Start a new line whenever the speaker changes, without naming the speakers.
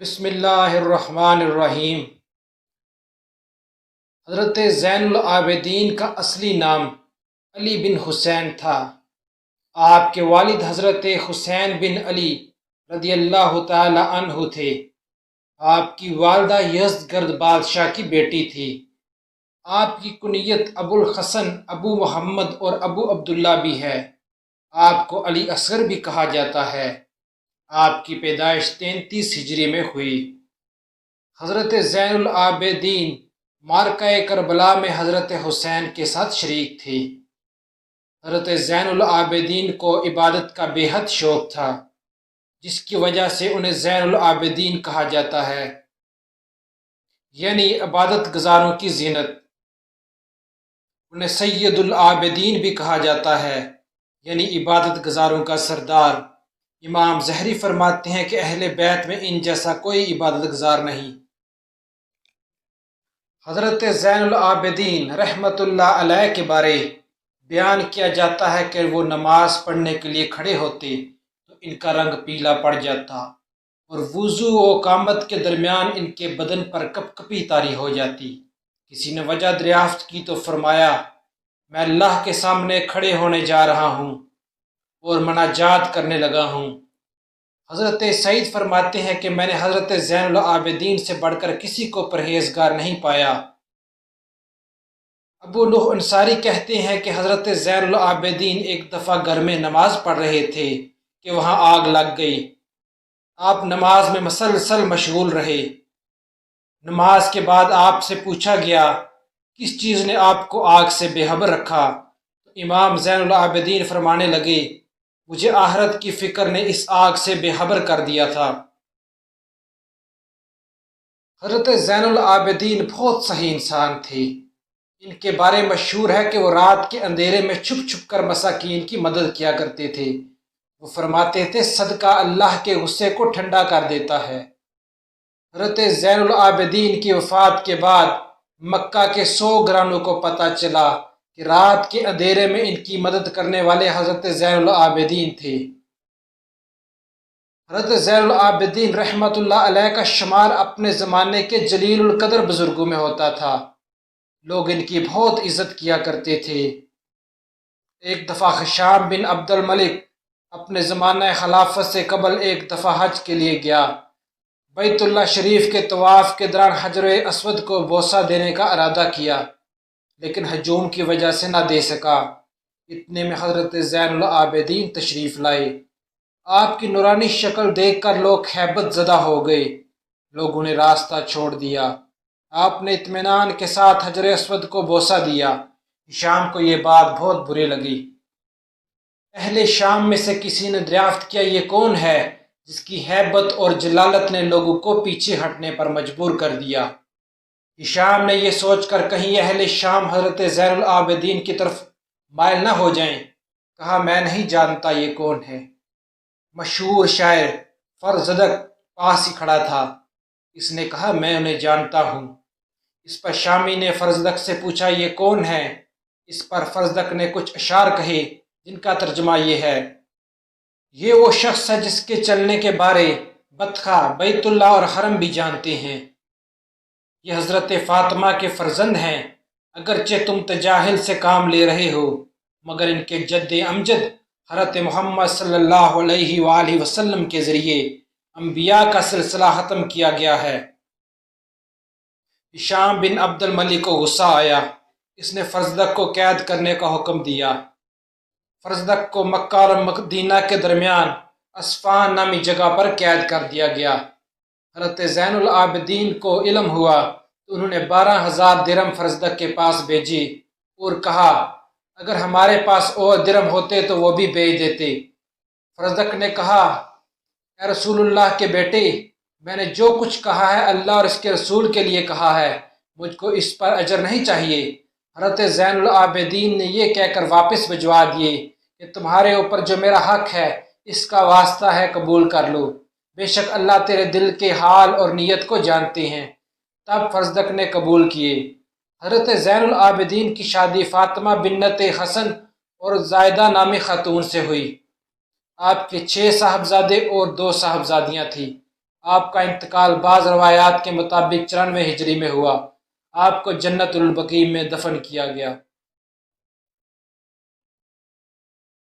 بسم اللہ الرحمن الرحیم۔ حضرت زین العابدین کا اصلی نام علی بن حسین تھا۔ آپ کے والد حضرت حسین بن علی رضی اللہ تعالی عنہ تھے۔ آپ کی والدہ یزدگرد بادشاہ کی بیٹی تھی۔ آپ کی کنیت ابو الحسن، ابو محمد اور ابو عبداللہ بھی ہے۔ آپ کو علی اصغر بھی کہا جاتا ہے۔ آپ کی پیدائش 33 ہجری میں ہوئی۔ حضرت زین العابدین معرکہ کربلا میں حضرت حسین کے ساتھ شریک تھی۔ حضرت زین العابدین کو عبادت کا بے حد شوق تھا، جس کی وجہ سے انہیں زین العابدین کہا جاتا ہے، یعنی عبادت گزاروں کی زینت۔ انہیں سید العابدین بھی کہا جاتا ہے، یعنی عبادت گزاروں کا سردار۔ امام ظہری فرماتے ہیں کہ اہل بیت میں ان جیسا کوئی عبادت گزار نہیں۔ حضرت زین العابدین رحمۃ اللہ علیہ کے بارے بیان کیا جاتا ہے کہ وہ نماز پڑھنے کے لیے کھڑے ہوتے تو ان کا رنگ پیلا پڑ جاتا، اور وضو و اقامت کے درمیان ان کے بدن پر کپ کپی طاری ہو جاتی۔ کسی نے وجہ دریافت کی تو فرمایا، میں اللہ کے سامنے کھڑے ہونے جا رہا ہوں اور مناجات کرنے لگا ہوں۔ حضرت سعید فرماتے ہیں کہ میں نے حضرت زین العابدین سے بڑھ کر کسی کو پرہیزگار نہیں پایا۔ ابو نوح انصاری کہتے ہیں کہ حضرت زین العابدین ایک دفعہ گھر میں نماز پڑھ رہے تھے کہ وہاں آگ لگ گئی۔ آپ نماز میں مسلسل مشغول رہے۔ نماز کے بعد آپ سے پوچھا گیا، کس چیز نے آپ کو آگ سے بے خبر رکھا؟ تو امام زین العابدین فرمانے لگے، مجھے آخرت کی فکر نے اس آگ سے بے خبر کر دیا تھا۔ حضرت زین العابدین بہت صحیح انسان تھے۔ ان کے بارے مشہور ہے کہ وہ رات کے اندھیرے میں چھپ چھپ کر مساکین کی مدد کیا کرتے تھے۔ وہ فرماتے تھے، صدقہ اللہ کے غصے کو ٹھنڈا کر دیتا ہے۔ حضرت زین العابدین کی وفات کے بعد مکہ کے 100 گرانوں کو پتہ چلا کہ رات کے اندھیرے میں ان کی مدد کرنے والے حضرت زین العابدین تھے۔ حضرت زین العابدین رحمۃ اللہ علیہ کا شمار اپنے زمانے کے جلیل القدر بزرگوں میں ہوتا تھا۔ لوگ ان کی بہت عزت کیا کرتے تھے۔ ایک دفعہ خشام بن عبد الملک اپنے زمانہ خلافت سے قبل ایک دفعہ حج کے لیے گیا۔ بیت اللہ شریف کے طواف کے دوران حجر اسود کو بوسہ دینے کا ارادہ کیا، لیکن ہجوم کی وجہ سے نہ دے سکا۔ اتنے میں حضرت زین العابدین تشریف لائے۔ آپ کی نورانی شکل دیکھ کر لوگ ہیبت زدہ ہو گئے۔ لوگوں نے راستہ چھوڑ دیا۔ آپ نے اطمینان کے ساتھ حجر اسود کو بوسہ دیا۔ شام کو یہ بات بہت بری لگی۔ اہل شام میں سے کسی نے دریافت کیا، یہ کون ہے جس کی ہیبت اور جلالت نے لوگوں کو پیچھے ہٹنے پر مجبور کر دیا؟ ہشام نے یہ سوچ کر کہیں اہل شام حضرت زین العابدین کی طرف مائل نہ ہو جائیں، کہا، میں نہیں جانتا یہ کون ہے۔ مشہور شاعر فرزدق پاس ہی کھڑا تھا۔ اس نے کہا، میں انہیں جانتا ہوں۔ اس پر شامی نے فرزدق سے پوچھا، یہ کون ہے؟ اس پر فرزدق نے کچھ اشعار کہے جن کا ترجمہ یہ ہے، یہ وہ شخص ہے جس کے چلنے کے بارے بطخہ، بیت اللہ اور حرم بھی جانتے ہیں۔ یہ حضرت فاطمہ کے فرزند ہیں، اگرچہ تم تجاہل سے کام لے رہے ہو، مگر ان کے جد امجد حضرت محمد صلی اللہ علیہ وآلہ وسلم کے ذریعے انبیاء کا سلسلہ ختم کیا گیا ہے۔ ہشام بن عبد الملک کو غصہ آیا۔ اس نے فرزدق کو قید کرنے کا حکم دیا۔ فرزدق کو مکہ اور مدینہ کے درمیان اسفان نامی جگہ پر قید کر دیا گیا۔ حضرت زین العابدین کو علم ہوا تو انہوں نے 12,000 درہم فرزدق کے پاس بھیجی اور کہا، اگر ہمارے پاس اور درہم ہوتے تو وہ بھی بھیج دیتے۔ فرزدق نے کہا، اے رسول اللہ کے بیٹے، میں نے جو کچھ کہا ہے اللہ اور اس کے رسول کے لیے کہا ہے، مجھ کو اس پر اجر نہیں چاہیے۔ حضرت زین العابدین نے یہ کہہ کر واپس بھجوا دیے کہ تمہارے اوپر جو میرا حق ہے اس کا واسطہ ہے، قبول کر لو، بے شک اللہ تیرے دل کے حال اور نیت کو جانتے ہیں۔ تب فرزدق نے قبول کیے۔ حضرت زین العابدین کی شادی فاطمہ بنت حسن اور زائدہ نامی خاتون سے ہوئی۔ آپ کے 6 صاحبزادے اور 2 صاحبزادیاں تھیں۔ آپ کا انتقال بعض روایات کے مطابق 94 ہجری میں ہوا۔ آپ کو جنت البقیع میں دفن کیا گیا۔